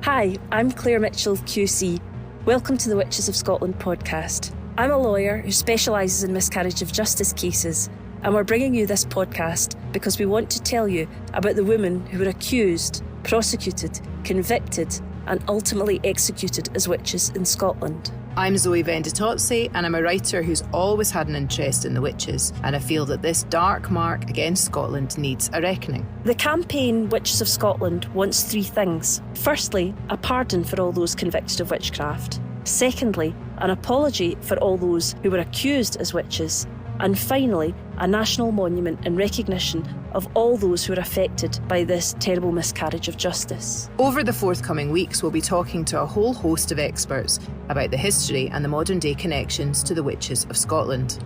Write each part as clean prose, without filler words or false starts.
Hi, I'm Claire Mitchell, QC. Welcome to the Witches of Scotland podcast. I'm a lawyer who specialises in miscarriage of justice cases, and we're bringing you this podcast because we want to tell you about the women who were accused, prosecuted, convicted, and ultimately executed as witches in Scotland. I'm Zoe Venditozzi, and I'm a writer who's always had an interest in the witches, and I feel that this dark mark against Scotland needs a reckoning. The campaign Witches of Scotland wants three things. Firstly, a pardon for all those convicted of witchcraft. Secondly, an apology for all those who were accused as witches. And finally, a national monument in recognition of all those who are affected by this terrible miscarriage of justice. Over the forthcoming weeks, we'll be talking to a whole host of experts about the history and the modern day connections to the Witches of Scotland.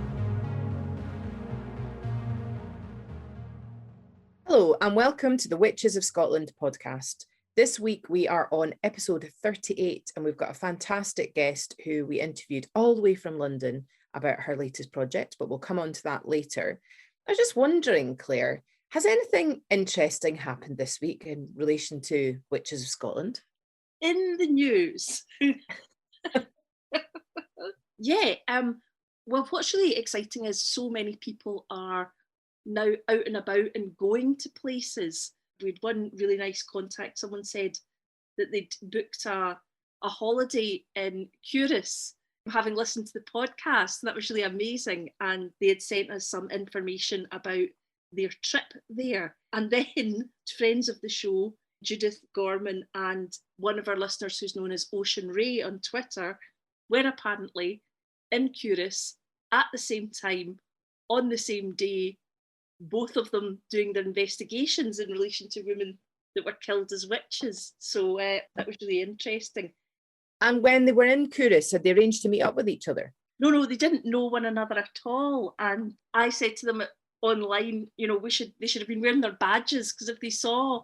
Hello, and welcome to the Witches of Scotland podcast. This week we are on episode 38, and we've got a fantastic guest who we interviewed all the way from London about her latest project, but we'll come on to that later. I was just wondering, Claire, has anything interesting happened this week in relation to Witches of Scotland? In the news. Well, what's really exciting is so many people are now out and about and going to places. We had one really nice contact. Someone said that they'd booked a holiday in Curis, having listened to the podcast. That was really amazing. And they had sent us some information about their trip there. And then friends of the show, Judith Gorman and one of our listeners who's known as Ocean Ray on Twitter, were apparently in Curis at the same time, on the same day, both of them doing their investigations in relation to women that were killed as witches. So that was really interesting. And when they were in Curis, had they arranged to meet up with each other? No, they didn't know one another at all. And I said to them online, they should have been wearing their badges, because if they saw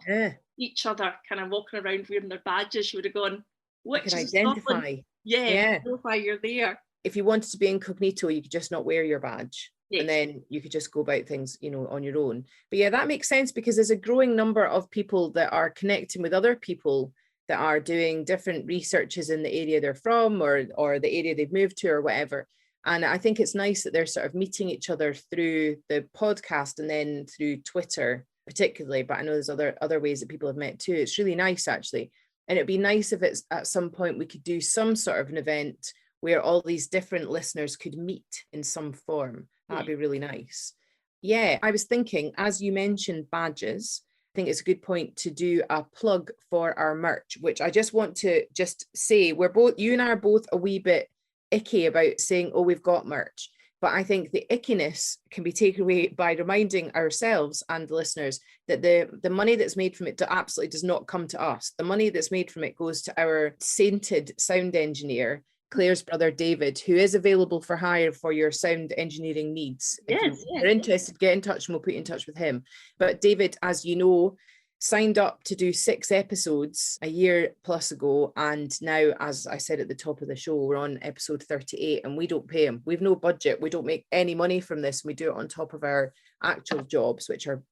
each other kind of walking around wearing their badges, you would have gone, "Witches of Scotland." Identify. Yeah, know why you're there. If you wanted to be incognito, you could just not wear your badge. Yes. And then you could just go about things, on your own. But yeah, that makes sense, because there's a growing number of people that are connecting with other people that are doing different researches in the area they're from, or the area they've moved to, or whatever. And I think it's nice that they're sort of meeting each other through the podcast and then through Twitter particularly, but I know there's other ways that people have met too. It's really nice, actually. And it'd be nice if it's at some point we could do some sort of an event where all these different listeners could meet in some form. That'd be really nice. Yeah, I was thinking, as you mentioned badges, I think it's a good point to do a plug for our merch, which I just want to just say, you and I are both a wee bit icky about saying, oh, we've got merch. But I think the ickiness can be taken away by reminding ourselves and the listeners that the money that's made from it absolutely does not come to us. The money that's made from it goes to our sainted sound engineer, Claire's brother David, who is available for hire for your sound engineering needs. If you're interested, get in touch and we'll put you in touch with him. But David, as you know, signed up to do 6 episodes a year plus ago, and now, as I said at the top of the show, we're on episode 38 and we don't pay him. We've no budget. We don't make any money from this. We do it on top of our actual jobs, which are,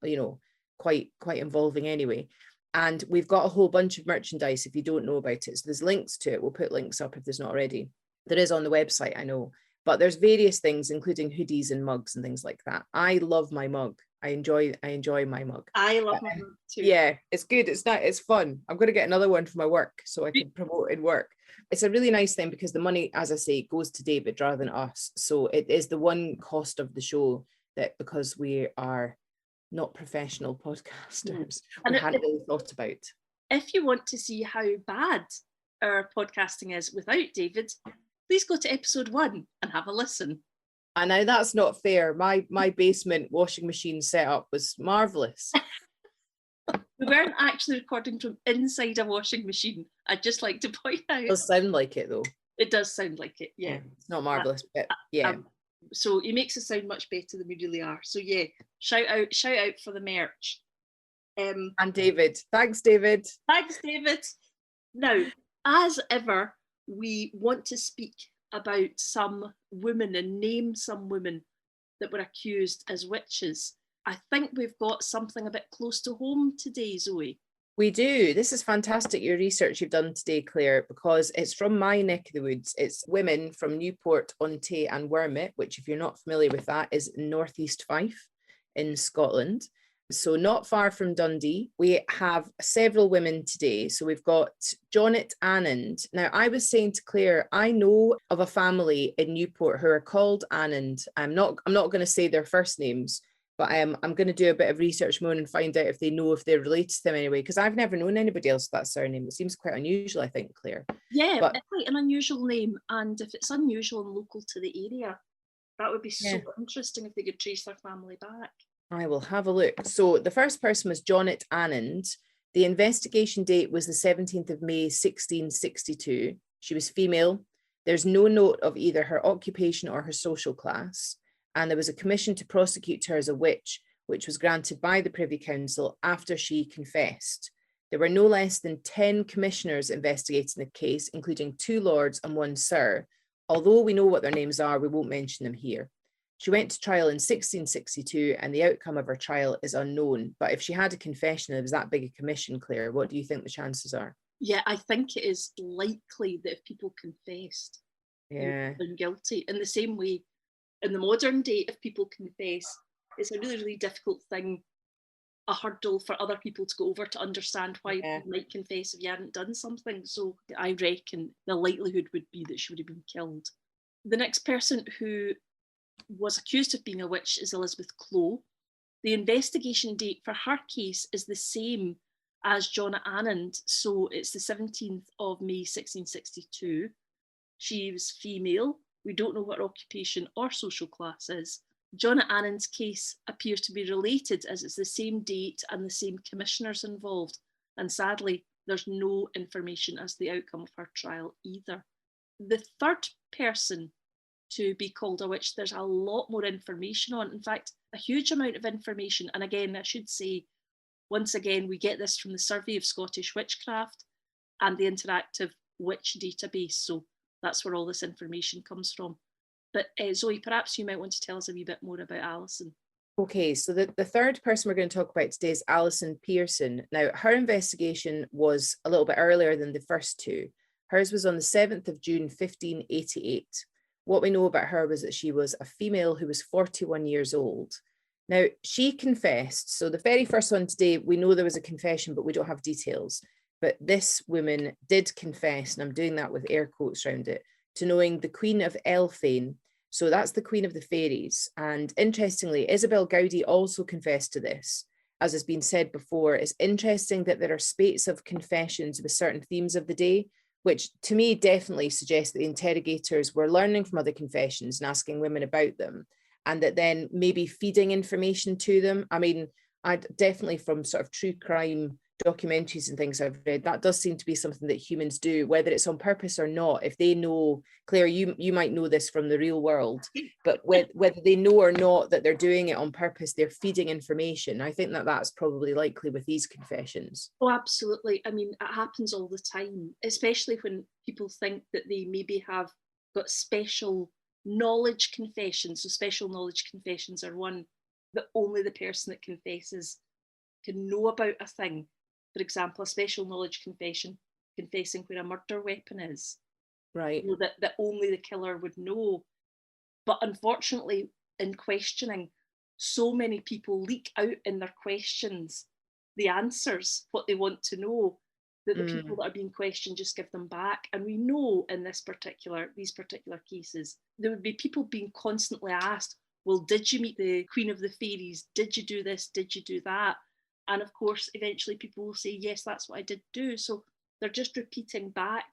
quite involving anyway. And we've got a whole bunch of merchandise if you don't know about it. So there's links to it. We'll put links up if there's not already. There is on the website, I know. But there's various things, including hoodies and mugs and things like that. I love my mug. I enjoy my mug. I love my mug too. Yeah, it's good. It's fun. I'm going to get another one for my work so I can promote in work. It's a really nice thing because the money, as I say, goes to David rather than us. So it is the one cost of the show that, because we are not professional podcasters, we hadn't really thought about. If you want to see how bad our podcasting is without David, please go to episode 1 and have a listen. And now that's not fair. My basement washing machine setup was marvellous. We weren't actually recording from inside a washing machine. I'd just like to point out. It does sound like it though. It does sound like it, yeah. It's not marvellous, but yeah. So he makes us sound much better than we really are. So yeah, shout out for the merch. And David. Thanks, David. Thanks, David. Now, as ever, we want to speak about some women and name some women that were accused as witches. I think we've got something a bit close to home today, Zoe. We do. This is fantastic, your research you've done today, Claire, because it's from my neck of the woods. It's women from Newport, on Tay and Wermit, which, if you're not familiar with that, is northeast Fife in Scotland. So not far from Dundee. We have several women today. So we've got Janet Anand. Now, I was saying to Claire, I know of a family in Newport who are called Anand. I'm not going to say their first names, but I'm going to do a bit of research more and find out if they know if they're related to them anyway, because I've never known anybody else with that surname. It seems quite unusual, I think, Claire. Yeah, but it's quite an unusual name. And if it's unusual and local to the area, that would be so interesting if they could trace their family back. I will have a look. So the first person was Janet Anand. The investigation date was the 17th of May, 1662. She was female. There's no note of either her occupation or her social class. And there was a commission to prosecute her as a witch, which was granted by the Privy Council after she confessed. There were no less than 10 commissioners investigating the case, including 2 lords and 1 sir. Although we know what their names are, we won't mention them here. She went to trial in 1662 and the outcome of her trial is unknown. But if she had a confession, it was that big a commission, Claire, what do you think the chances are? Yeah, I think it is likely that if people confessed, they're guilty. In the same way, in the modern day, if people confess, it's a really, really difficult thing, a hurdle for other people to go over to understand why you might confess if you hadn't done something. So I reckon the likelihood would be that she would have been killed. The next person who was accused of being a witch is Elizabeth Clow. The investigation date for her case is the same as Jonna Anand, so it's the 17th of May 1662. She was female. We don't know what her occupation or social class is. Jonna Anand's case appears to be related as it's the same date and the same commissioners involved, and sadly there's no information as to the outcome of her trial either. The third person to be called a witch, there's a lot more information on. In fact, a huge amount of information. And again, I should say, once again, we get this from the Survey of Scottish Witchcraft and the Interactive Witch Database. So that's where all this information comes from. But Zoe, perhaps you might want to tell us a wee bit more about Alison. Okay, so the third person we're going to talk about today is Alison Pearson. Now, her investigation was a little bit earlier than the first two. Hers was on the 7th of June, 1588. What we know about her was that she was a female who was 41 years old. Now, she confessed. So the very first one today, we know there was a confession, but we don't have details. But this woman did confess, and I'm doing that with air quotes around it, to knowing the Queen of Elfane. So that's the Queen of the Fairies. And interestingly, Isabel Gowdy also confessed to this. As has been said before, it's interesting that there are spates of confessions with certain themes of the day, which to me definitely suggests that the interrogators were learning from other confessions and asking women about them, and that then maybe feeding information to them. I mean, I'd definitely, from sort of true crime documentaries and things I've read, that does seem to be something that humans do, whether it's on purpose or not. If they know, Claire, you might know this from the real world, but whether they know or not that they're doing it on purpose, they're feeding information. I think that that's probably likely with these confessions. Oh, absolutely. I mean, it happens all the time, especially when people think that they maybe have got special knowledge confessions. So special knowledge confessions are one that only the person that confesses can know about a thing. For example, a special knowledge confession, confessing where a murder weapon is. Right. You know, that only the killer would know. But unfortunately, in questioning, so many people leak out in their questions the answers, what they want to know, that the people that are being questioned just give them back. And we know in these particular cases, there would be people being constantly asked, well, did you meet the Queen of the Fairies? Did you do this? Did you do that? And of course, eventually people will say, yes, that's what I did do. So they're just repeating back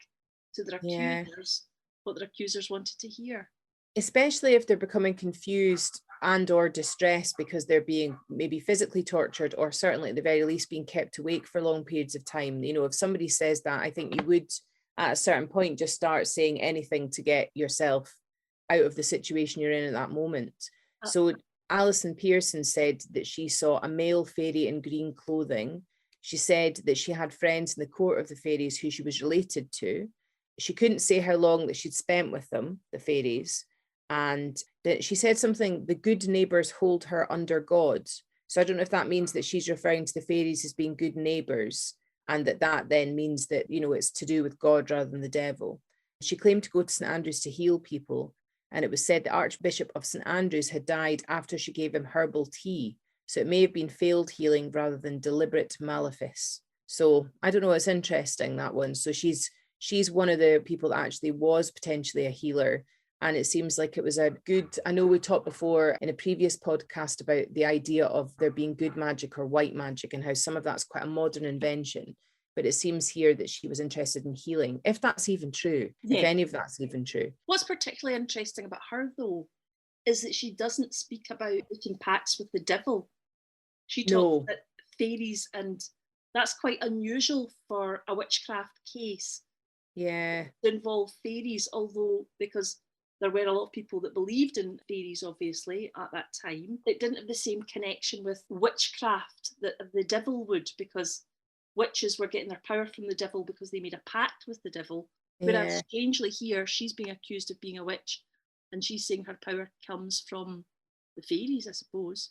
to their accusers what their accusers wanted to hear. Especially if they're becoming confused and or distressed because they're being maybe physically tortured, or certainly at the very least being kept awake for long periods of time. You know, if somebody says that, I think you would at a certain point just start saying anything to get yourself out of the situation you're in at that moment. So Alison Pearson said that she saw a male fairy in green clothing. She said that she had friends in the court of the fairies who she was related to. She couldn't say how long that she'd spent with them, the fairies, and that she said something, the good neighbours hold her under God. So I don't know if that means that she's referring to the fairies as being good neighbours. and that then means that, you know, it's to do with God rather than the devil. She claimed to go to St Andrews to heal people, and it was said the Archbishop of St Andrews had died after she gave him herbal tea, so it may have been failed healing rather than deliberate malefice. So I don't know, it's interesting, that one. So she's one of the people that actually was potentially a healer. And it seems like it was a good, I know we talked before in a previous podcast about the idea of there being good magic or white magic and how some of that's quite a modern invention. But it seems here that she was interested in healing, if that's even true, if any of that's even true. What's particularly interesting about her, though, is that she doesn't speak about making pacts with the devil. She talks about fairies, and that's quite unusual for a witchcraft case. Yeah. To involve fairies, although because there were a lot of people that believed in fairies, obviously, at that time. It didn't have the same connection with witchcraft that the devil would, because witches were getting their power from the devil because they made a pact with the devil. Whereas strangely here, she's being accused of being a witch, and she's saying her power comes from the fairies, I suppose.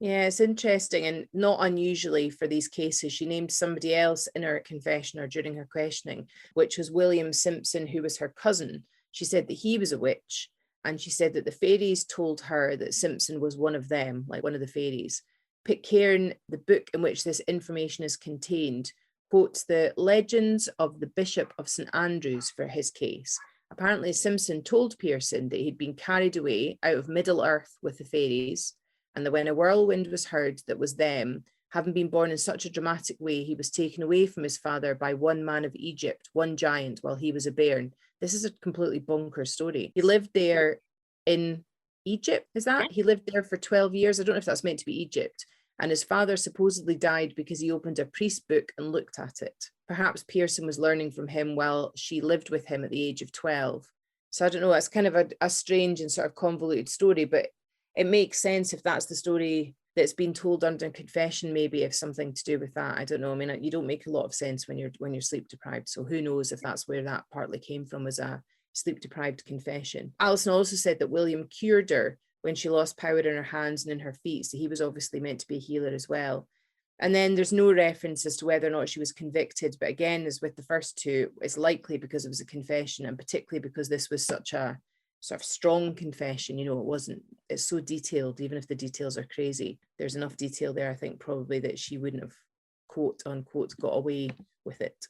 Yeah, it's interesting, and not unusually for these cases. She named somebody else in her confession or during her questioning, which was William Simpson, who was her cousin. She said that he was a witch, and she said that the fairies told her that Simpson was one of them, like one of the fairies. Pitcairn, the book in which this information is contained, quotes the legends of the Bishop of St Andrews for his case. Apparently, Simpson told Pearson that he'd been carried away out of Middle Earth with the fairies, and that when a whirlwind was heard that was them, having been born in such a dramatic way, he was taken away from his father by one man of Egypt, one giant, while he was a bairn. This is a completely bonkers story. He lived there in Egypt, is that? He lived there for 12 years. I don't know if that's meant to be Egypt. And his father supposedly died because he opened a priest book and looked at it. Perhaps Pearson was learning from him while she lived with him at the age of 12. So I don't know, it's kind of a strange and sort of convoluted story, but it makes sense if that's the story that's been told under confession, maybe if something to do with that. I don't know. I mean, you don't make a lot of sense when you're sleep deprived. So who knows if that's where that partly came from, as a sleep deprived confession. Alison also said that William cured her when she lost power in her hands and in her feet. So he was obviously meant to be a healer as well. And then there's no reference as to whether or not she was convicted. But again, as with the first two, it's likely because it was a confession, and particularly because this was such a sort of strong confession. You know, it's so detailed, even if the details are crazy. There's enough detail there, I think, probably that she wouldn't have, quote unquote, got away with it.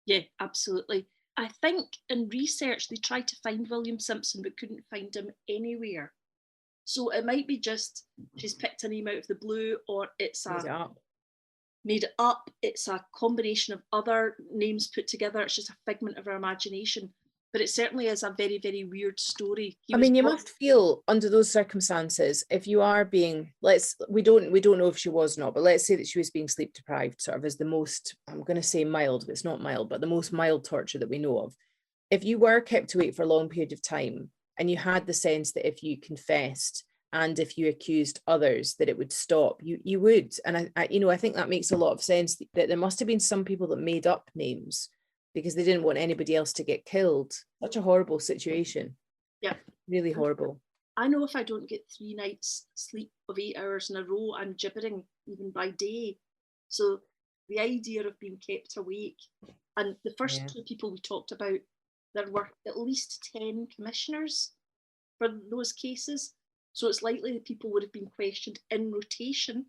Yeah, absolutely. I think in research, they tried to find William Simpson, but couldn't find him anywhere. So it might be just she's picked a name out of the blue, or it's made it up. It's a combination of other names put together. It's just a figment of her imagination. But it certainly is a very, very weird story. I mean, you must feel under those circumstances, if you are being, we don't know if she was or not, but let's say that she was being sleep deprived, sort of as the most, I'm going to say mild, but it's not mild, but the most mild torture that we know of. If you were kept awake for a long period of time, and you had the sense that if you confessed and if you accused others that it would stop, you would. And I think that makes a lot of sense, that there must have been some people that made up names because they didn't want anybody else to get killed. Such a horrible situation. Yeah. Really horrible. I know if I don't get 3 nights sleep of 8 hours in a row, I'm gibbering even by day. So the idea of being kept awake, and the first 2 people we talked about, there were at least 10 commissioners for those cases. So it's likely that people would have been questioned in rotation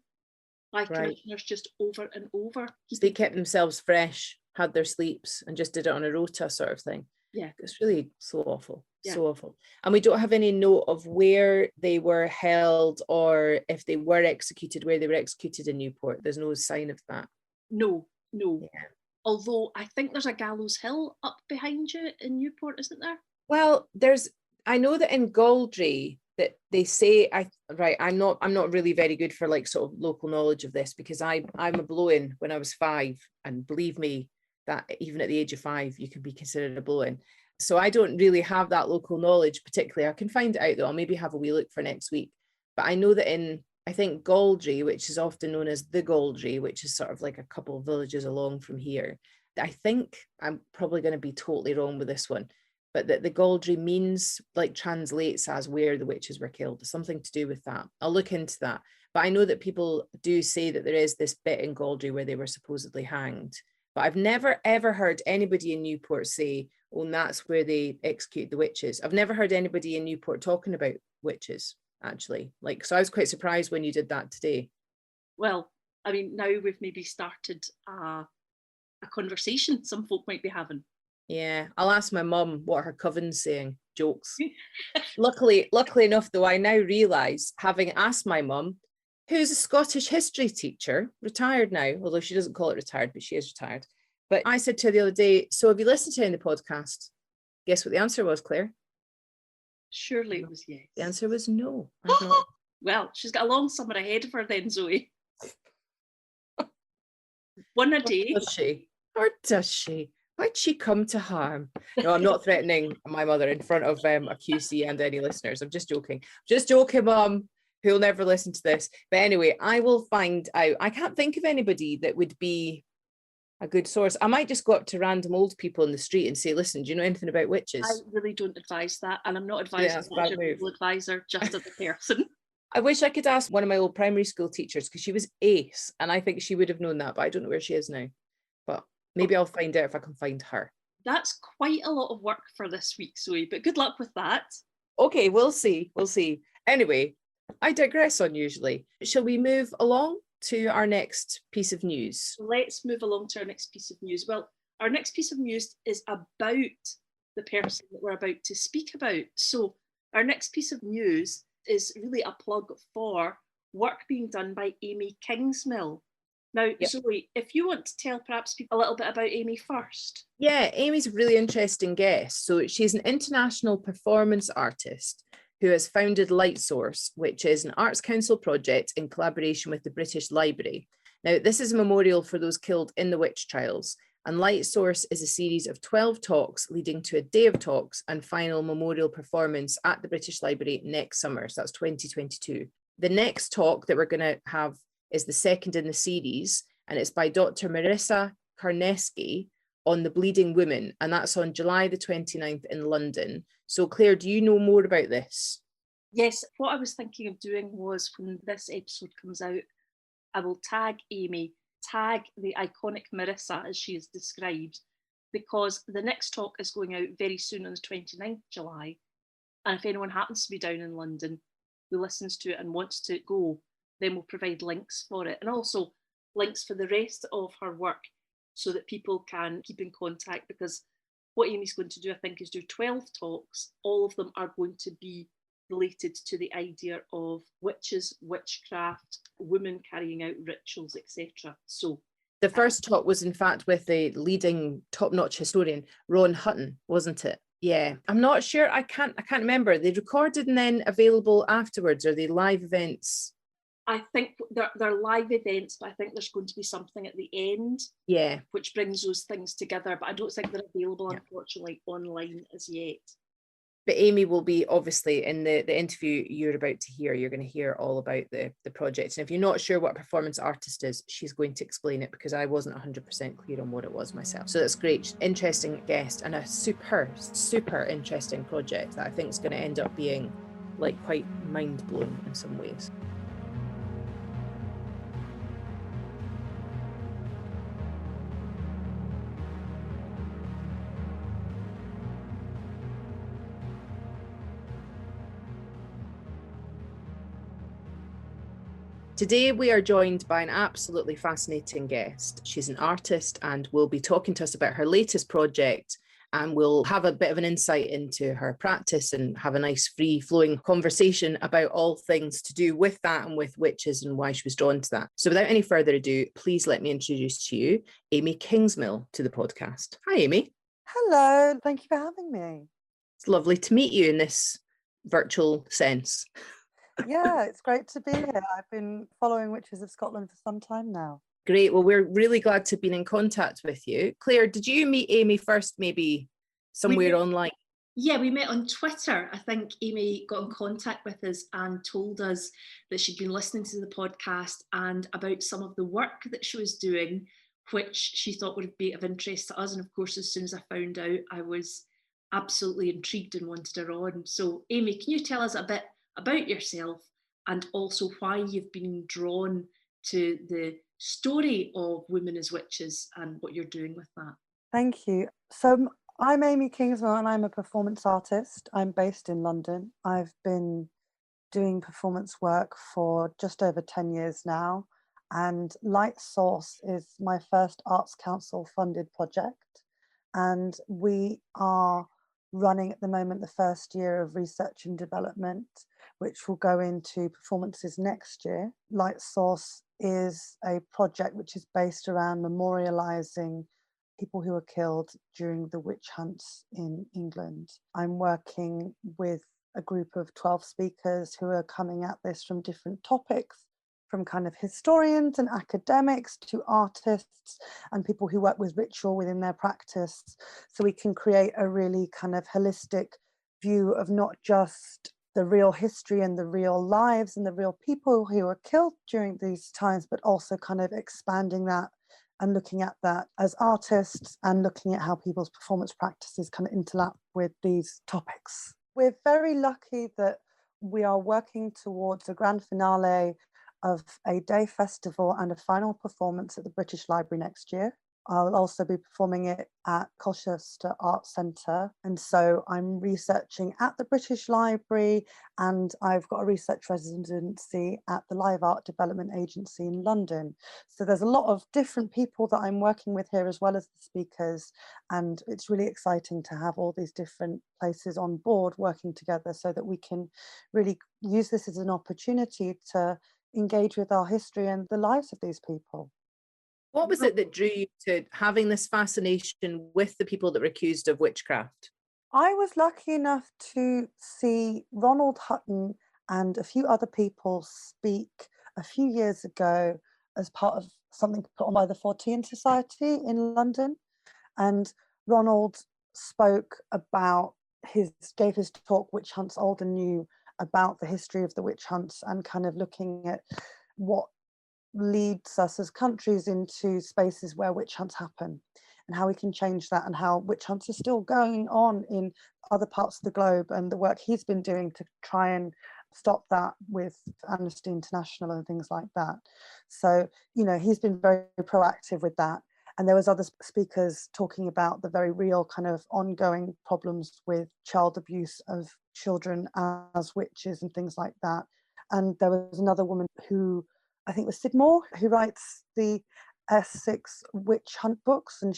by commissioners just over and over. So they kept themselves fresh, had their sleeps, and just did it on a rota sort of thing. Yeah. It's really so awful. Yeah. So awful. And we don't have any note of where they were held or if they were executed, where they were executed in Newport. There's no sign of that. No. Yeah. Although I think there's a Gallows Hill up behind you in Newport, isn't there? Well, I know that in Galdry that they say, I'm not really very good for like sort of local knowledge of this, because I'm a blow-in when I was 5, and believe me, that even at the age of 5 you can be considered a blow-in. So I don't really have that local knowledge particularly. I can find it out though. I'll maybe have a wee look for next week. But I know that I think Galdry, which is often known as the Galdry, which is sort of like a couple of villages along from here, I think, I'm probably going to be totally wrong with this one, but that the Galdry means, like, translates as where the witches were killed, something to do with that. I'll look into that. But I know that people do say that there is this bit in Galdry where they were supposedly hanged. But I've never, ever heard anybody in Newport say, oh, and that's where they execute the witches. I've never heard anybody in Newport talking about witches, actually. Like, so I was quite surprised when you did that today. Well, I mean, now we've maybe started a conversation some folk might be having. Yeah, I'll ask my mum what her coven's saying. Jokes. Luckily enough, though, I now realise, having asked my mum, who's a Scottish history teacher, retired now, although she doesn't call it retired, but she is retired. But I said to her the other day, so have you listened to any of the podcast? Guess what the answer was, Claire? Surely it was yes. The answer was no. I've not. Well, she's got a long summer ahead of her then, Zoe. One a day. Does she? Or does she? Why'd she come to harm? No, I'm not threatening my mother in front of a QC and any listeners. I'm just joking. Just joking, Mum, who'll never listen to this. But anyway, I will find out. I can't think of anybody that would be a good source. I might just go up to random old people in the street and say, listen, do you know anything about witches? I really don't advise that. And I'm not advising as a legal advisor, just as a person. I wish I could ask one of my old primary school teachers, because she was ace, and I think she would have known that, but I don't know where she is now. But maybe I'll find out if I can find her. That's quite a lot of work for this week, Zoe, but good luck with that. Okay, we'll see. We'll see. Anyway, I digress unusually. Shall we move along to our next piece of news? Let's move along to our next piece of news. Well, our next piece of news is about the person that we're about to speak about. So our next piece of news is really a plug for work being done by Amy Kingsmill. Now, yep. Zoe, if you want to tell perhaps people a little bit about Amy first. Yeah, Amy's a really interesting guest. So she's an international performance artist who has founded Light Source, which is an Arts Council project in collaboration with the British Library. Now, this is a memorial for those killed in the witch trials, and Light Source is a series of 12 talks leading to a day of talks and final memorial performance at the British Library next summer. So that's 2022. The next talk that we're going to have is the second in the series, and it's by Dr. Marissa Karneski on the bleeding woman, and that's on July the 29th in London. So Claire, do you know more about this? Yes, what I was thinking of doing was, when this episode comes out, I will tag Amy, tag the iconic Marissa as she is described, because the next talk is going out very soon on the 29th of July. And if anyone happens to be down in London who listens to it and wants to go, then we'll provide links for it, and also links for the rest of her work so that people can keep in contact, because what Amy's going to do, I think, is do 12 talks. All of them are going to be related to the idea of witches, witchcraft, women carrying out rituals, etc. So the first talk was in fact with the leading top-notch historian, Ron Hutton, wasn't it? Yeah, I'm not sure. I can't remember. They recorded and then available afterwards. Are they live events? I think they're live events, but I think there's going to be something at the end, which brings those things together. But I don't think they're available, unfortunately, online as yet. But Amy will be, obviously, in the interview you're about to hear. You're going to hear all about the project. And if you're not sure what a performance artist is, she's going to explain it, because I wasn't 100% clear on what it was myself. So that's great. Interesting guest, and a super interesting project that I think is going to end up being like quite mind-blowing in some ways. Today, we are joined by an absolutely fascinating guest. She's an artist and will be talking to us about her latest project, and we'll have a bit of an insight into her practice and have a nice free-flowing conversation about all things to do with that and with witches and why she was drawn to that. So without any further ado, please let me introduce to you Amy Kingsmill to the podcast. Hi, Amy. Hello, thank you for having me. It's lovely to meet you in this virtual sense. Yeah, it's great to be here. I've been following Witches of Scotland for some time now. Great. Well, we're really glad to have been in contact with you. Claire, did you meet Amy first, maybe somewhere online? Yeah, we met on Twitter. I think Amy got in contact with us and told us that she'd been listening to the podcast and about some of the work that she was doing, which she thought would be of interest to us. And of course, as soon as I found out, I was absolutely intrigued and wanted her on. So Amy, can you tell us a bit about yourself and also why you've been drawn to the story of women as witches and what you're doing with that. Thank you. So I'm Amy Kingsmill and I'm a performance artist. I'm based in London. I've been doing performance work for just over 10 years now. And Light Source is my first Arts Council funded project. And we are running at the moment the first year of research and development, which will go into performances next year. Light Source is a project which is based around memorialising people who were killed during the witch hunts in England. I'm working with a group of 12 speakers who are coming at this from different topics, from kind of historians and academics to artists and people who work with ritual within their practice. So we can create a really kind of holistic view of not just the real history and the real lives and the real people who were killed during these times, but also kind of expanding that and looking at that as artists and looking at how people's performance practices kind of interlap with these topics. We're very lucky that we are working towards a grand finale of a day festival and a final performance at the British Library next year. I'll also be performing it at Colchester Arts Centre. And so I'm researching at the British Library, and I've got a research residency at the Live Art Development Agency in London. So there's a lot of different people that I'm working with here, as well as the speakers. And it's really exciting to have all these different places on board working together so that we can really use this as an opportunity to engage with our history and the lives of these people. What was it that drew you to having this fascination with the people that were accused of witchcraft? I was lucky enough to see Ronald Hutton and a few other people speak a few years ago as part of something put on by the Fortean Society in London. And Ronald spoke about gave his talk, Witch Hunts Old and New, about the history of the witch hunts and kind of looking at what leads us as countries into spaces where witch hunts happen and how we can change that, and how witch hunts are still going on in other parts of the globe, and the work he's been doing to try and stop that with Amnesty International and things like that. So, you know, he's been very proactive with that. And there was other speakers talking about the very real kind of ongoing problems with child abuse of children as witches and things like that. And there was another woman who, I think it was Sid Moore, who writes the Essex witch hunt books, and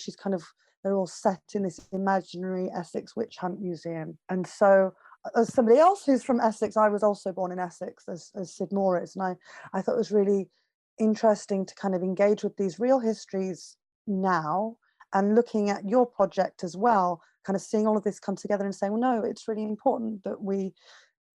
they're all set in this imaginary Essex witch hunt museum. And so, as somebody else who's from Essex, I was also born in Essex, as Sid Moore is, and I thought it was really interesting to kind of engage with these real histories now, and looking at your project as well, kind of seeing all of this come together and saying, well, no, it's really important that we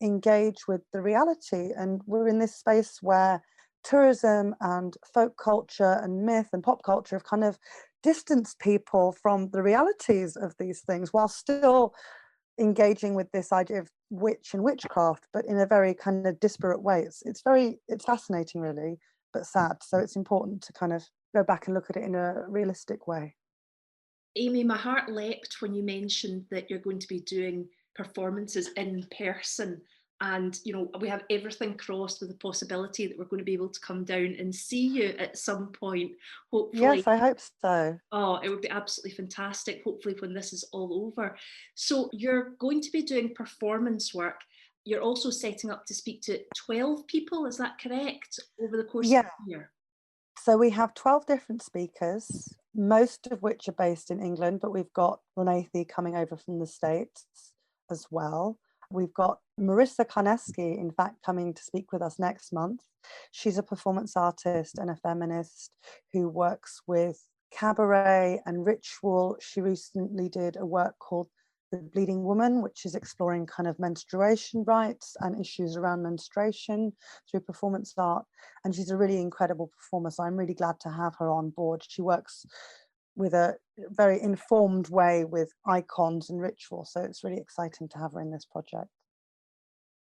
engage with the reality. And we're in this space where tourism and folk culture and myth and pop culture have kind of distanced people from the realities of these things, while still engaging with this idea of witch and witchcraft, but in a very kind of disparate way. It's fascinating, really, but sad. So it's important to kind of go back and look at it in a realistic way. Amy, my heart leapt when you mentioned that you're going to be doing performances in person. And, you know, we have everything crossed with the possibility that we're going to be able to come down and see you at some point, hopefully. Yes, I hope so. Oh, it would be absolutely fantastic, hopefully, when this is all over. So you're going to be doing performance work. You're also setting up to speak to 12 people, is that correct, over the course of the year? So we have 12 different speakers, most of which are based in England, but we've got Renathi coming over from the States as well. We've got Marissa Karneski, in fact, coming to speak with us next month. She's a performance artist and a feminist who works with cabaret and ritual. She recently did a work called The Bleeding Woman, which is exploring kind of menstruation rights and issues around menstruation through performance art. And she's a really incredible performer, so I'm really glad to have her on board. She works with a very informed way with icons and ritual, so it's really exciting to have her in this project.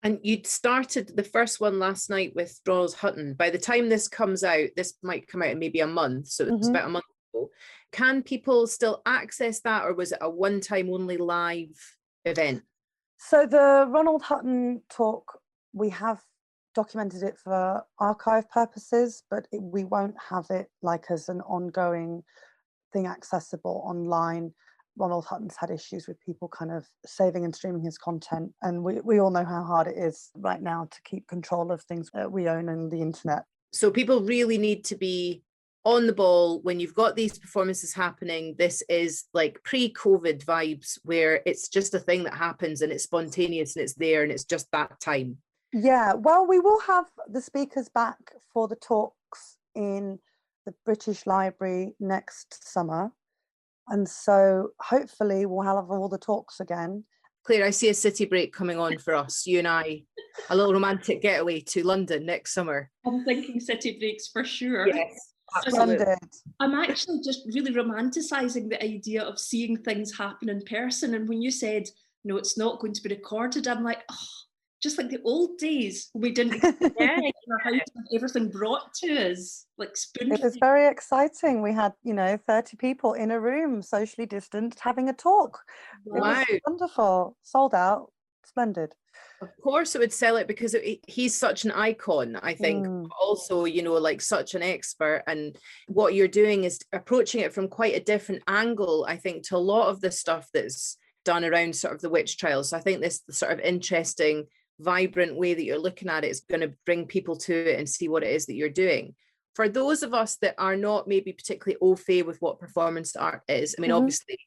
And you'd started the first one last night with Ronald Hutton. By the time this comes out, this might come out in maybe a month, so it's about a month ago. Can people still access that, or was it a one-time only live event? So the Ronald Hutton talk, we have documented it for archive purposes, but we won't have it like as an ongoing thing accessible online. Ronald Hutton's had issues with people kind of saving and streaming his content, and we all know how hard it is right now to keep control of things that we own on the internet. So people really need to be on the ball when you've got these performances happening. This is like pre-COVID vibes, where it's just a thing that happens and it's spontaneous and it's there and it's just that time. Yeah, well, we will have the speakers back for the talks in the British Library next summer. And so hopefully we'll have all the talks again. Claire, I see a city break coming on for us, you and I, a little romantic getaway to London next summer. I'm thinking city breaks for sure. Yes, absolutely. I'm actually just really romanticising the idea of seeing things happen in person. And when you said, no, it's not going to be recorded, I'm like, oh, just like the old days, we didn't expect how to have everything brought to us, like spoon. It was very exciting. We had, 30 people in a room, socially distanced, having a talk. Wow. It was wonderful. Sold out. Splendid. Of course it would sell it, because he's such an icon, I think. Also, like such an expert, and what you're doing is approaching it from quite a different angle, I think, to a lot of the stuff that's done around sort of the witch trials. So I think this sort of interesting, vibrant way that you're looking at it is going to bring people to it and see what it is that you're doing. For those of us that are not maybe particularly au fait with what performance art is, I mean, obviously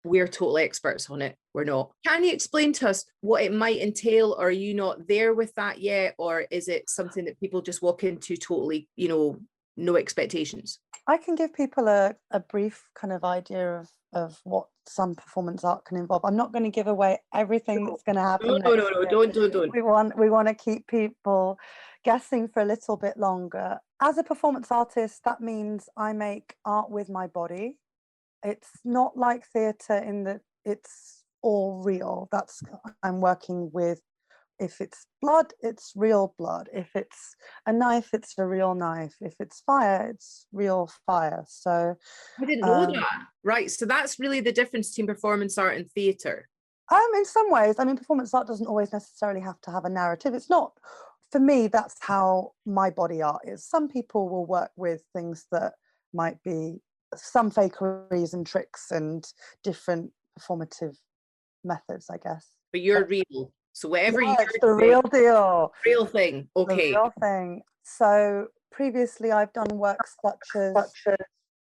we're total experts on it, we're not. Can you explain to us what it might entail, or are you not there with that yet, or is it something that people just walk into totally, no expectations? I can give people a brief kind of idea of what some performance art can involve. I'm not going to give away everything that's going to happen. No, don't. We want to keep people guessing for a little bit longer. As a performance artist, that means I make art with my body. It's not like theatre in that it's all real. I'm working with, if it's blood, it's real blood. If it's a knife, it's a real knife. If it's fire, it's real fire. So I didn't know that. Right. So that's really the difference between performance art and theatre. In some ways, I mean, performance art doesn't always necessarily have to have a narrative. It's not, for me, that's how my body art is. Some people will work with things that might be some fakeries and tricks and different performative methods, I guess. But you're real. So whatever you're it's the real deal. Real thing. Okay. The real thing. So previously I've done work such as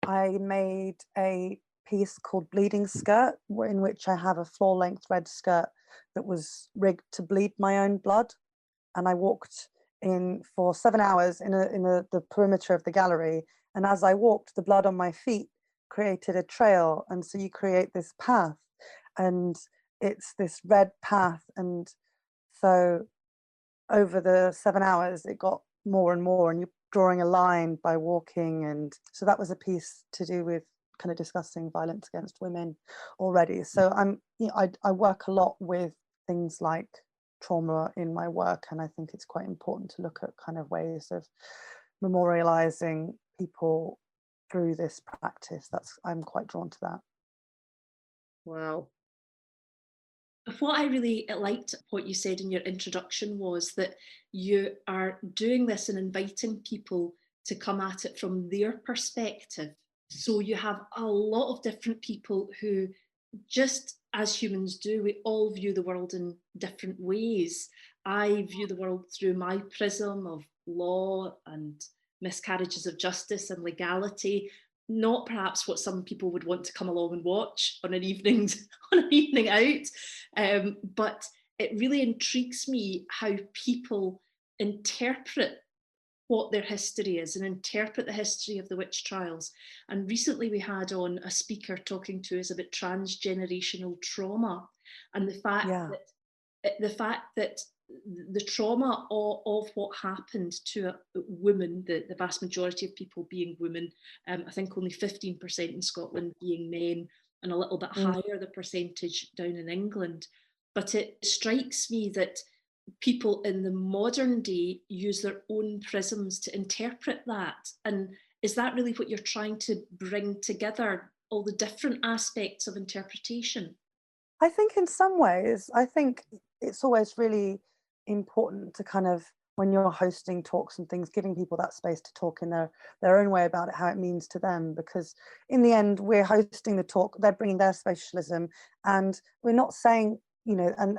I made a piece called Bleeding Skirt, in which I have a floor-length red skirt that was rigged to bleed my own blood. And I walked in for 7 hours in the perimeter of the gallery. And as I walked, the blood on my feet created a trail. And so you create this path, and it's this red path. And so over the 7 hours, it got more and more, and you're drawing a line by walking. And so that was a piece to do with kind of discussing violence against women already. So I work a lot with things like trauma in my work, and I think it's quite important to look at kind of ways of memorializing people through this practice. I'm quite drawn to that. Wow. What I really liked what you said in your introduction was that you are doing this and inviting people to come at it from their perspective. So you have a lot of different people who, just as humans do, we all view the world in different ways. I view the world through my prism of law and miscarriages of justice and legality, not perhaps what some people would want to come along and watch on an evening out. But it really intrigues me how people interpret what their history is and interpret the history of the witch trials. And recently we had on a speaker talking to us about transgenerational trauma, and the fact that the trauma of what happened to a woman, the vast majority of people being women, I think only 15% in Scotland being men, and a little bit higher the percentage down in England. But it strikes me that people in the modern day use their own prisms to interpret that. And is that really what you're trying to bring together, all the different aspects of interpretation? I think in some ways, I think it's always really important to kind of when you're hosting talks and things, giving people that space to talk in their own way about it, how it means to them, because in the end we're hosting the talk, they're bringing their specialism, and we're not saying, you know, and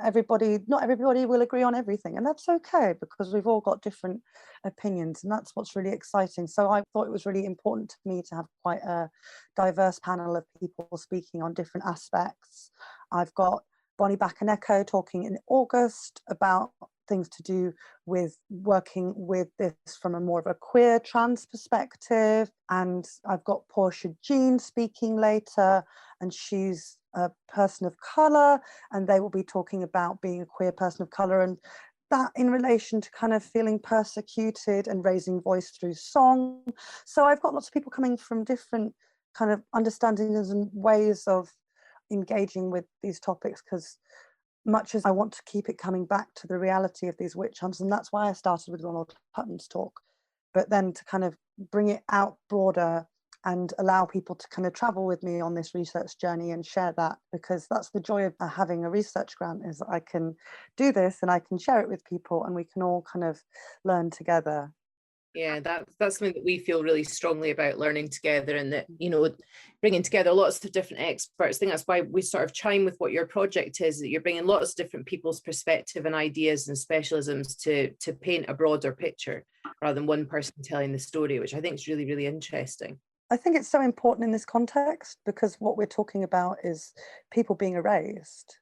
not everybody will agree on everything, and that's okay, because we've all got different opinions, and that's what's really exciting. So I thought it was really important to me to have quite a diverse panel of people speaking on different aspects. I've got Bonnie Bacanecco talking in August about things to do with working with this from a more of a queer trans perspective. And I've got Portia Jean speaking later, and she's a person of colour, and they will be talking about being a queer person of colour, and that in relation to kind of feeling persecuted and raising voice through song. So I've got lots of people coming from different kind of understandings and ways of engaging with these topics, because much as I want to keep it coming back to the reality of these witch hunts, and that's why I started with Ronald Hutton's talk, but then to kind of bring it out broader and allow people to kind of travel with me on this research journey and share that, because that's the joy of having a research grant, is that I can do this and I can share it with people and we can all kind of learn together. Yeah, that's something that we feel really strongly about, learning together, and that, you know, bringing together lots of different experts. I think that's why we sort of chime with what your project is, that you're bringing lots of different people's perspective and ideas and specialisms to paint a broader picture rather than one person telling the story, which I think is really, really interesting. I think it's so important in this context, because what we're talking about is people being erased,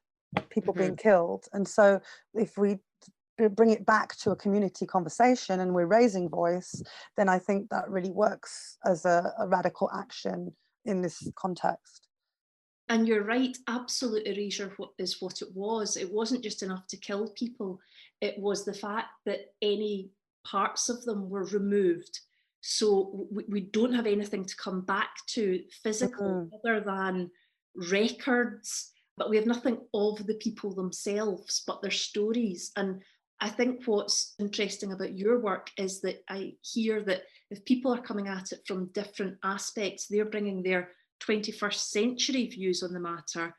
people being killed. And so if we bring it back to a community conversation and we're raising voice, then I think that really works as a radical action in this context. And you're right, absolute erasure is what it was. It wasn't just enough to kill people. It was the fact that any parts of them were removed. So we don't have anything to come back to physical other than records, but we have nothing of the people themselves, but their stories. And I think what's interesting about your work is that I hear that if people are coming at it from different aspects, they're bringing their 21st century views on the matter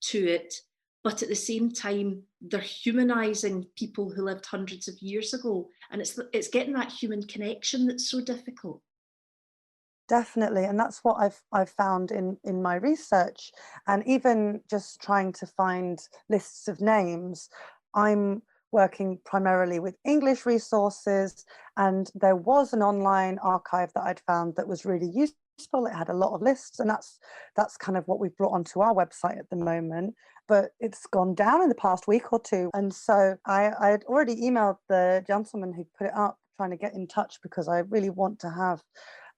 to it, but at the same time they're humanizing people who lived hundreds of years ago, and it's getting that human connection that's so difficult. Definitely, and that's what I've found in my research, and even just trying to find lists of names. I'm working primarily with English resources, and there was an online archive that I'd found that was really useful. It had a lot of lists, and that's kind of what we've brought onto our website at the moment. But it's gone down in the past week or two, and so I had already emailed the gentleman who put it up, trying to get in touch, because I really want to have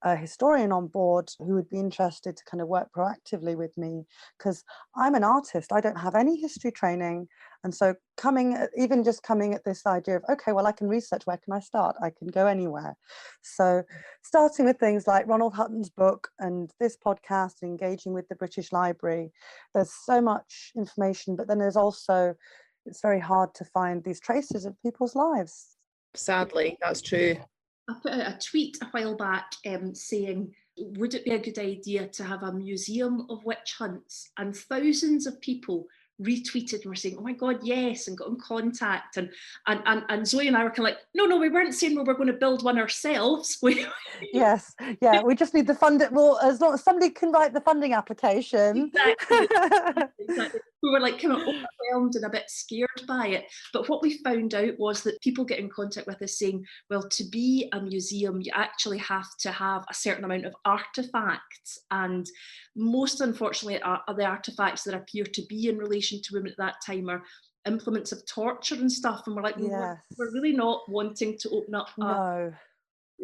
a historian on board who would be interested to kind of work proactively with me, because I'm an artist, I don't have any history training. And so coming at this idea of, okay, well, I can research, where can I start? I can go anywhere. So starting with things like Ronald Hutton's book and this podcast, engaging with the British Library, there's so much information, but then there's also, it's very hard to find these traces of people's lives. Sadly, that's true. I put out a tweet a while back saying, would it be a good idea to have a museum of witch hunts? And thousands of people retweeted and were saying, oh my God, yes, and got in contact. And Zoe and I were kind of like, no, we weren't saying we were going to build one ourselves. Yes, yeah, we just need the funding. Well, as long as somebody can write the funding application. Exactly. We were like kind of overwhelmed and a bit scared by it. But what we found out was that people get in contact with us saying, well, to be a museum, you actually have to have a certain amount of artefacts. And most unfortunately are the artefacts that appear to be in relation to women at that time are implements of torture and stuff. And we're like, Yes. we're really not wanting to open up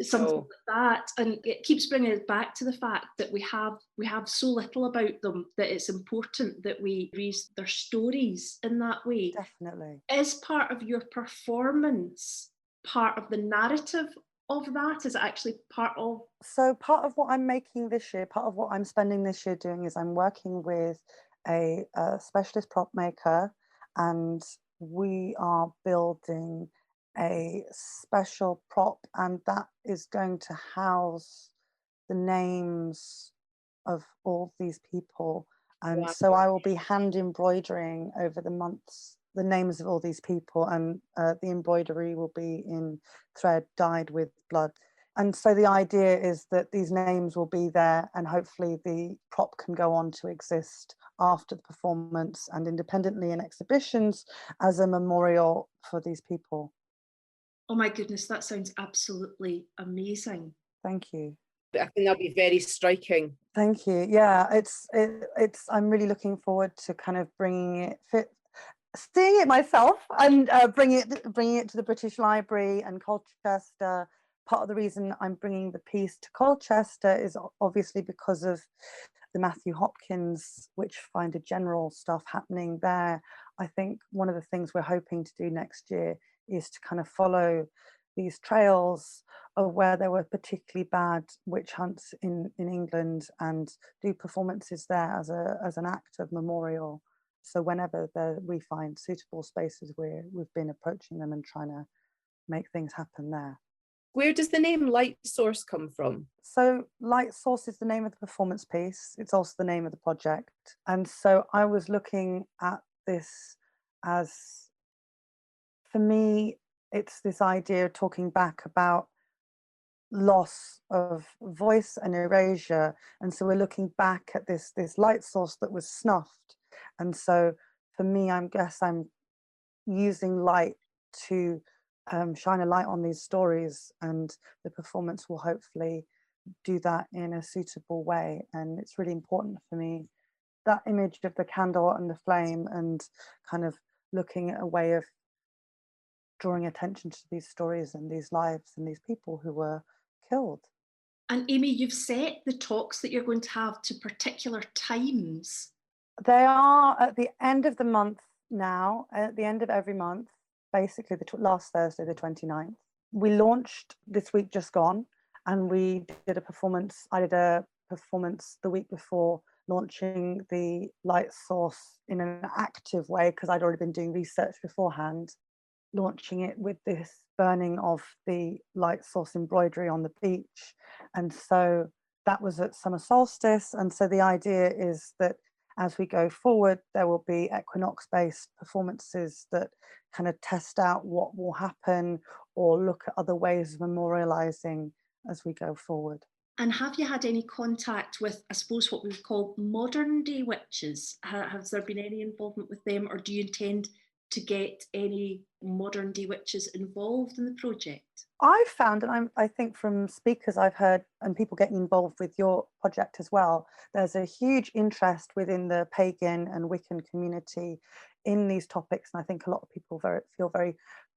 something like that, and it keeps bringing us back to the fact that we have so little about them, that it's important that we raise their stories in that way. Definitely. Is part of your performance part of the narrative of that? Is it actually part of? So part of what I'm making this year, part of what I'm spending this year doing, is I'm working with a specialist prop maker, and we are building a special prop, and that is going to house the names of all these people. And so I will be hand embroidering over the months the names of all these people, and the embroidery will be in thread dyed with blood. And so the idea is that these names will be there, and hopefully the prop can go on to exist after the performance and independently in exhibitions as a memorial for these people. Oh my goodness, that sounds absolutely amazing. Thank you. I think that'll be very striking. Thank you. Yeah, it's I'm really looking forward to kind of seeing it myself, and bringing it to the British Library and Colchester. Part of the reason I'm bringing the piece to Colchester is obviously because of the Matthew Hopkins Witchfinder General stuff happening there. I think one of the things we're hoping to do next year is to kind of follow these trails of where there were particularly bad witch hunts in England, and do performances there as an act of memorial. So whenever we find suitable spaces, we've been approaching them and trying to make things happen there. Where does the name Light Source come from? So Light Source is the name of the performance piece. It's also the name of the project. And so I was looking at this as, for me, it's this idea of talking back about loss of voice and erasure. And so we're looking back at this light source that was snuffed. And so for me, I guess I'm using light to shine a light on these stories, and the performance will hopefully do that in a suitable way. And it's really important for me, that image of the candle and the flame, and kind of looking at a way of drawing attention to these stories and these lives and these people who were killed. And Amy, you've set the talks that you're going to have to particular times. They are at the end of the month now, at the end of every month, basically last Thursday, the 29th. We launched this week just gone, and we did a performance. I did a performance the week before, launching the light source in an active way, because I'd already been doing research beforehand, launching it with this burning of the light source embroidery on the beach. And so that was at summer solstice. And so the idea is that as we go forward, there will be equinox-based performances that kind of test out what will happen, or look at other ways of memorializing as we go forward. And have you had any contact with, I suppose, what we've called modern day witches? Has there been any involvement with them, or do you intend to get any modern day witches involved in the project? I've found, and I think from speakers I've heard and people getting involved with your project as well, there's a huge interest within the pagan and Wiccan community in these topics. And I think a lot of people feel very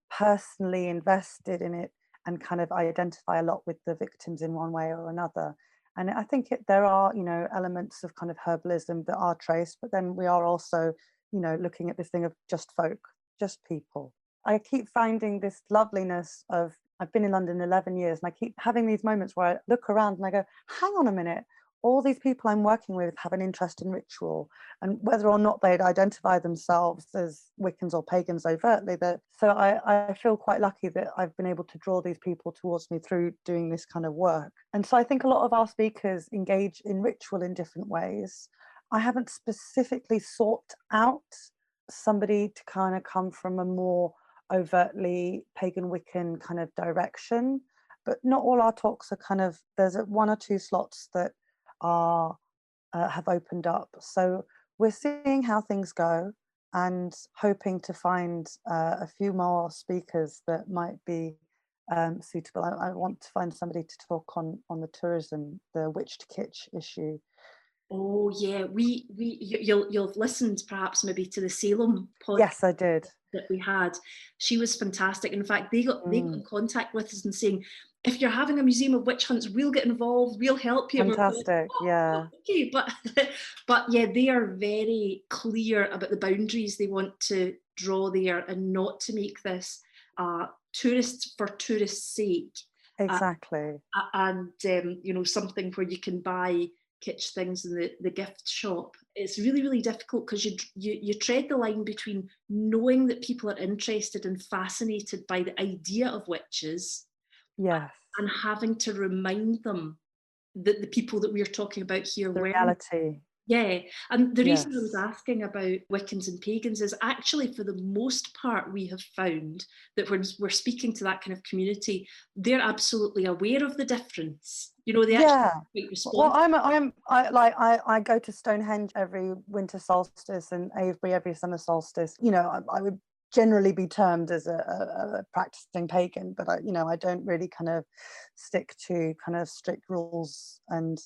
personally invested in it, and kind of identify a lot with the victims in one way or another. And I think there are, elements of kind of herbalism that are traced, but then we are also, looking at this thing of just folk, just people. I keep finding this loveliness of, I've been in London 11 years, and I keep having these moments where I look around and I go, hang on a minute, all these people I'm working with have an interest in ritual, and whether or not they'd identify themselves as Wiccans or pagans overtly. So I feel quite lucky that I've been able to draw these people towards me through doing this kind of work. And so I think a lot of our speakers engage in ritual in different ways. I haven't specifically sought out somebody to kind of come from a more overtly pagan Wiccan kind of direction, but not all our talks are kind of, there's one or two slots that are have opened up. So we're seeing how things go, and hoping to find a few more speakers that might be suitable. I want to find somebody to talk on the tourism, the witch to kitsch issue. Oh yeah, you'll have listened perhaps maybe to the Salem podcast. Yes, I did. That we had. She was fantastic. In fact, they got in contact with us and saying, if you're having a museum of witch hunts, we'll get involved, we'll help you. Fantastic. Yeah. Okay, but yeah, they are very clear about the boundaries they want to draw there, and not to make this tourists for tourists' sake. Exactly. And something where you can buy kitsch things in the gift shop. It's really, really difficult, because you tread the line between knowing that people are interested and fascinated by the idea of witches, yes, and having to remind them that the people that we're talking about here the weren't reality. Yeah, and the reason I was Yes. asking about Wiccans and pagans is actually, for the most part, we have found that when we're speaking to that kind of community, they're absolutely aware of the difference. They actually Yeah. quite Well, respond. I go to Stonehenge every winter solstice and Avebury every summer solstice. I would generally be termed as a practicing pagan, but I don't really kind of stick to kind of strict rules, and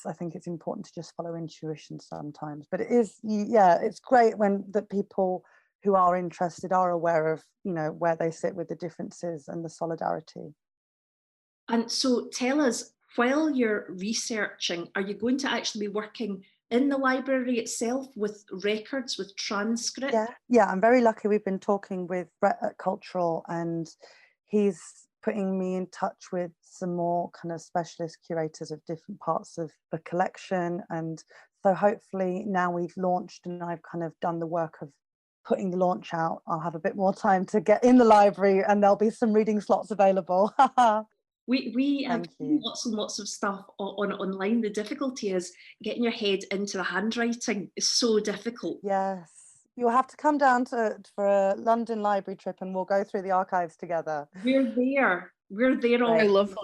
I think it's important to just follow intuition sometimes. But it's great when the people who are interested are aware of where they sit with the differences and the solidarity. And so tell us, while you're researching, are you going to actually be working in the library itself with records, with transcripts? Yeah, I'm very lucky. We've been talking with Brett at Cultural, and he's putting me in touch with some more kind of specialist curators of different parts of the collection. And so hopefully now we've launched and I've kind of done the work of putting the launch out, I'll have a bit more time to get in the library and there'll be some reading slots available. We have Thank seen you. lots and lots of stuff on online. The difficulty is getting your head into the handwriting is so difficult. Yes. You'll have to come down for a London library trip and we'll go through the archives together. We're there. We're there I already. love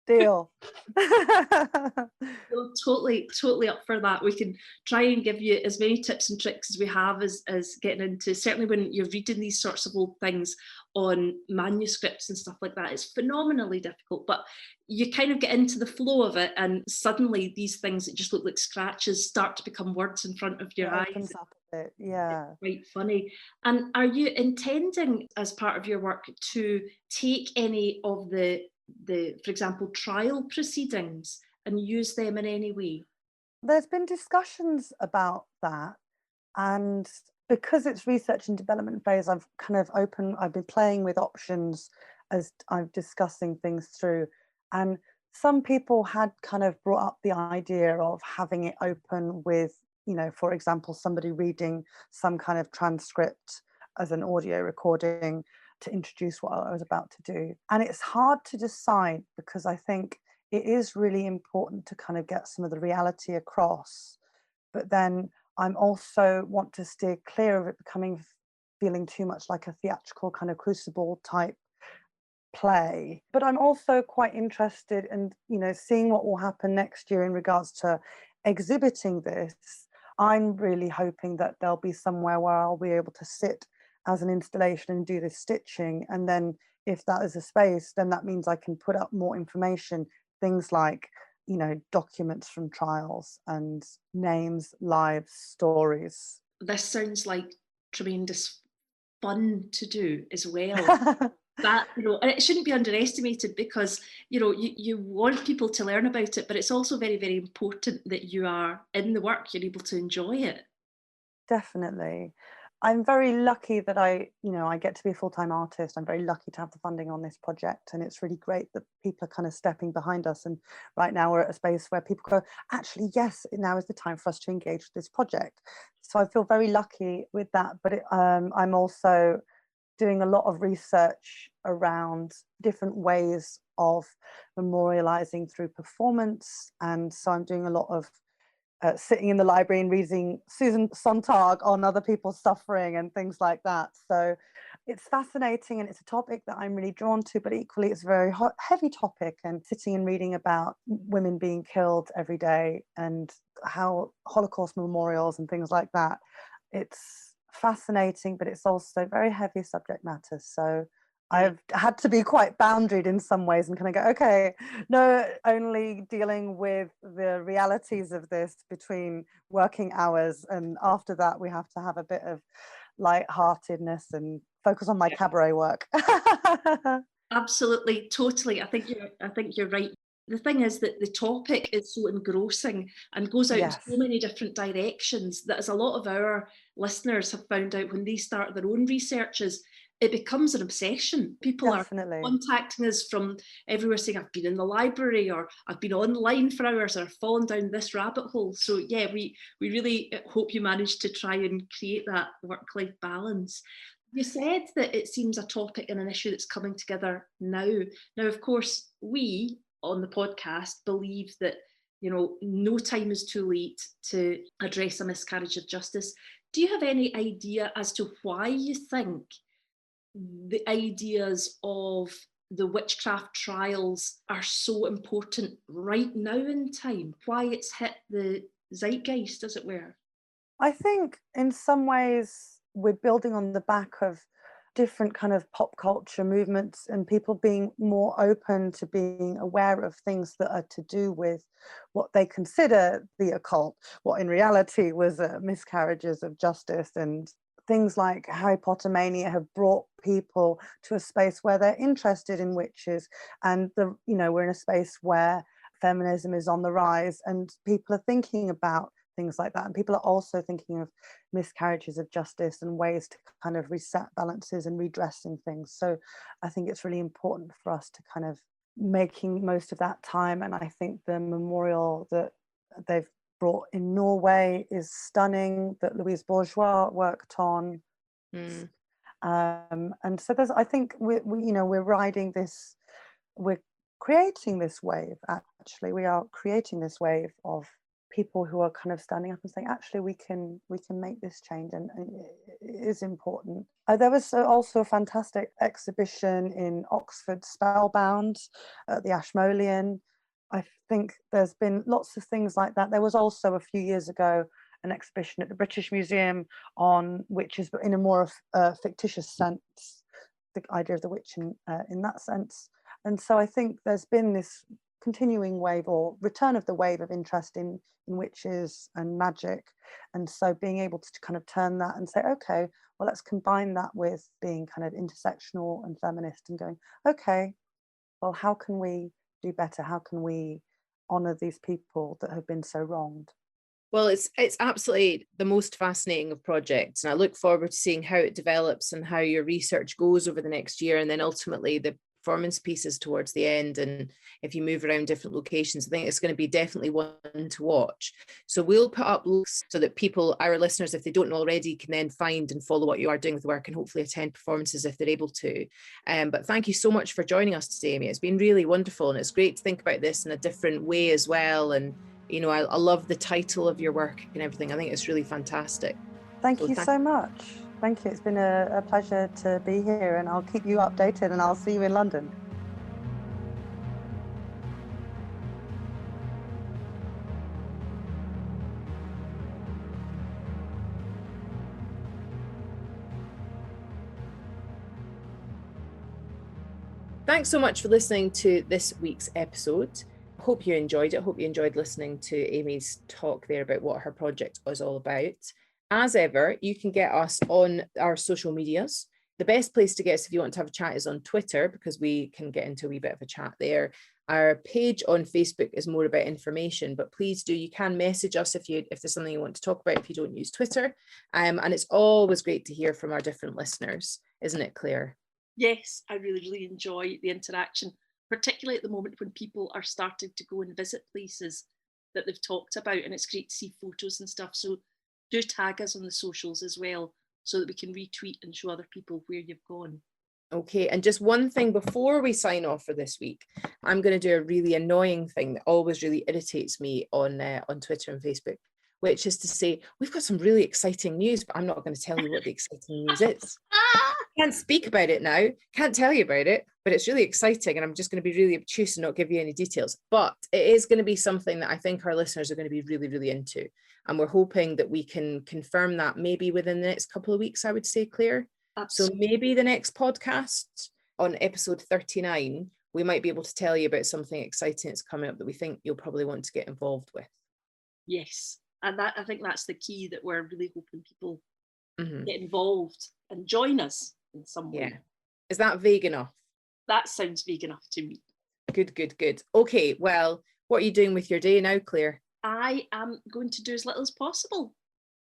Deal. So totally up for that. We can try and give you as many tips and tricks as we have as getting into, certainly when you're reading these sorts of old things on manuscripts and stuff like that. It's phenomenally difficult, but you kind of get into the flow of it and suddenly these things that just look like scratches start to become words in front of It your eyes. opens up a bit, yeah. Quite funny. And are you intending, as part of your work, to take any of the for example, trial proceedings and use them in any way? There's been discussions about that, and because it's research and development phase, I've been playing with options as I'm discussing things through. And some people had kind of brought up the idea of having it open with, for example, somebody reading some kind of transcript as an audio recording to introduce what I was about to do. And it's hard to decide because I think it is really important to kind of get some of the reality across. But then I'm also want to steer clear of it feeling too much like a theatrical kind of crucible type play. But I'm also quite interested in, seeing what will happen next year in regards to exhibiting this. I'm really hoping that there'll be somewhere where I'll be able to sit as an installation and do this stitching. And then if that is a space, then that means I can put up more information, things like, documents from trials and names, lives, stories. This sounds like tremendous fun to do as well. That, and it shouldn't be underestimated because, you want people to learn about it, but it's also very, very important that you are in the work, you're able to enjoy it. Definitely. I'm very lucky that I get to be a full-time artist. I'm very lucky to have the funding on this project, and it's really great that people are kind of stepping behind us. And right now we're at a space where people go, actually, yes, now is the time for us to engage with this project. So I feel very lucky with that. But I'm also doing a lot of research around different ways of memorializing through performance. And so I'm doing a lot of sitting in the library and reading Susan Sontag on other people's suffering and things like that. So it's fascinating and it's a topic that I'm really drawn to, but equally it's a very heavy topic, and sitting and reading about women being killed every day and how Holocaust memorials and things like that. It's fascinating, but it's also very heavy subject matter. So I've had to be quite boundaried in some ways and kind of go, okay, no, only dealing with the realities of this between working hours. And after that, we have to have a bit of lightheartedness and focus on my cabaret work. Absolutely, totally. I think you're right. The thing is that the topic is so engrossing and goes out in Yes. so many different directions that, as a lot of our listeners have found out when they start their own researches, it becomes an obsession. People Definitely. are contacting us from everywhere saying, I've been in the library, or I've been online for hours, or I've fallen down this rabbit hole. So yeah, we really hope you manage to try and create that work-life balance. You said that it seems a topic and an issue that's coming together now. Now, of course, we on the podcast believe that no time is too late to address a miscarriage of justice. Do you have any idea as to why you think the ideas of the witchcraft trials are so important right now in time? Why it's hit the zeitgeist, as it were? I think in some ways we're building on the back of different kind of pop culture movements and people being more open to being aware of things that are to do with what they consider the occult, what in reality was miscarriages of justice. And things like Harry Potter mania have brought people to a space where they're interested in witches, and we're in a space where feminism is on the rise and people are thinking about things like that, and people are also thinking of miscarriages of justice and ways to kind of reset balances and redressing things. So I think it's really important for us to kind of making most of that time, and I think the memorial that they've brought in Norway is stunning, that Louise Bourgeois worked on. And so I think we're riding this, we're creating this wave. Actually, we are creating this wave of people who are kind of standing up and saying, actually, we can make this change, and it is important. There was also a fantastic exhibition in Oxford, Spellbound, at the Ashmolean. I think there's been lots of things like that. There was also a few years ago an exhibition at the British Museum on witches, but in a more fictitious sense, the idea of the witch in that sense. And so I think there's been this continuing wave or return of the wave of interest in witches and magic. And so being able to kind of turn that and say, okay, well, let's combine that with being kind of intersectional and feminist and going, okay, well, how can we do better? How can we honour these people that have been so wronged? Well, it's absolutely the most fascinating of projects, and I look forward to seeing how it develops and how your research goes over the next year, and then ultimately the performance pieces towards the end. And if you move around different locations, I think it's going to be definitely one to watch. So we'll put up links so that people, our listeners, if they don't already, can then find and follow what you are doing with the work and hopefully attend performances if they're able to. But thank you so much for joining us today, Amy. It's been really wonderful, and it's great to think about this in a different way as well. And I love the title of your work and everything. I think it's really fantastic. Thank you so much. Thank you. It's been a pleasure to be here, and I'll keep you updated, and I'll see you in London. Thanks so much for listening to this week's episode. Hope you enjoyed it. Hope you enjoyed listening to Amy's talk there about what her project was all about. As ever, you can get us on our social medias. The best place to get us if you want to have a chat is on Twitter, because we can get into a wee bit of a chat there. Our page on Facebook is more about information, but please do, you can message us if there's something you want to talk about if you don't use Twitter. And it's always great to hear from our different listeners, isn't it, Claire? Yes, I really, really enjoy the interaction, particularly at the moment when people are starting to go and visit places that they've talked about, and it's great to see photos and stuff. So do tag us on the socials as well, so that we can retweet and show other people where you've gone. Okay, and just one thing before we sign off for this week, I'm going to do a really annoying thing that always really irritates me on Twitter and Facebook, which is to say, we've got some really exciting news, but I'm not going to tell you what the exciting news is. Can't speak about it now, can't tell you about it, but it's really exciting, and I'm just going to be really obtuse and not give you any details. But it is going to be something that I think our listeners are going to be really, really into. And we're hoping that we can confirm that maybe within the next couple of weeks, I would say, Claire. Absolutely. So maybe the next podcast on episode 39, we might be able to tell you about something exciting that's coming up that we think you'll probably want to get involved with. Yes, and I think that's the key, that we're really hoping people get involved and join us in some way. Yeah. Is that vague enough? That sounds vague enough to me. Good. Okay, well, what are you doing with your day now, Claire? I am going to do as little as possible.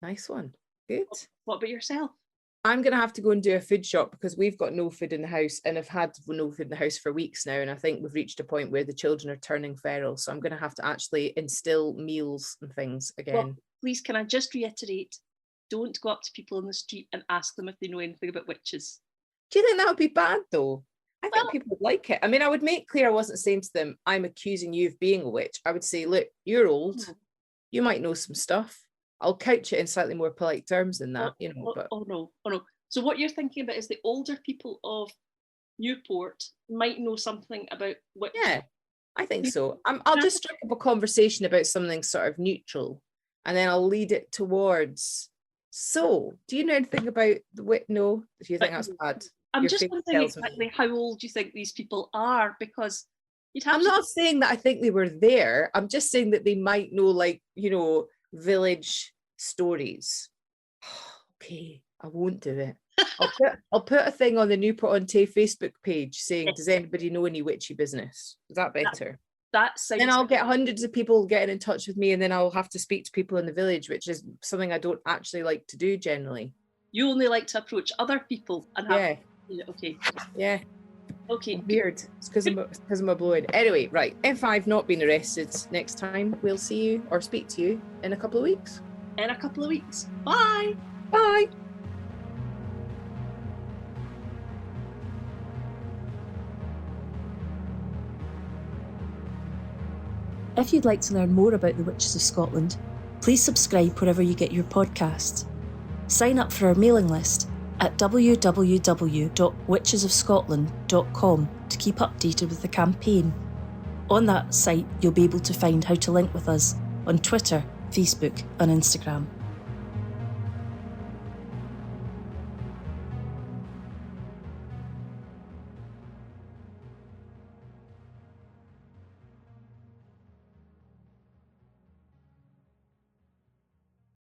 Nice one. Good. What about yourself? I'm going to have to go and do a food shop, because we've got no food in the house, and I've had no food in the house for weeks now, and I think we've reached a point where the children are turning feral, so I'm going to have to actually instill meals and things again. Well, please, can I just reiterate, don't go up to people on the street and ask them if they know anything about witches. Do you think that would be bad though? I think people would like it. I mean, I would make clear I wasn't saying to them, I'm accusing you of being a witch. I would say, look, you're old. You might know some stuff. I'll couch it in slightly more polite terms than that, But oh no. So what you're thinking about is the older people of Newport might know something about witches. Yeah, I think so. I'll just strike up a conversation about something sort of neutral, and then I'll lead it towards. So, do you know anything about the witch? No, if you think that's bad. I'm just wondering exactly how old you think these people are, because you'd have. I'm not saying that I think they were there. I'm just saying that they might know, like, village stories. Okay, I won't do it. I'll put a thing on the Newport-on-Tay Facebook page saying, does anybody know any witchy business? Is that better? That sounds. Then I'll get hundreds of people getting in touch with me, and then I'll have to speak to people in the village, which is something I don't actually like to do generally. You only like to approach other people and have. Yeah. Okay. Yeah. Okay. Weird. It's because I'm a blowout. Anyway, right. If I've not been arrested next time, we'll see you or speak to you in a couple of weeks. Bye. Bye. If you'd like to learn more about the Witches of Scotland, please subscribe wherever you get your podcasts. Sign up for our mailing list at www.witchesofscotland.com to keep updated with the campaign. On that site, you'll be able to find how to link with us on Twitter, Facebook and Instagram.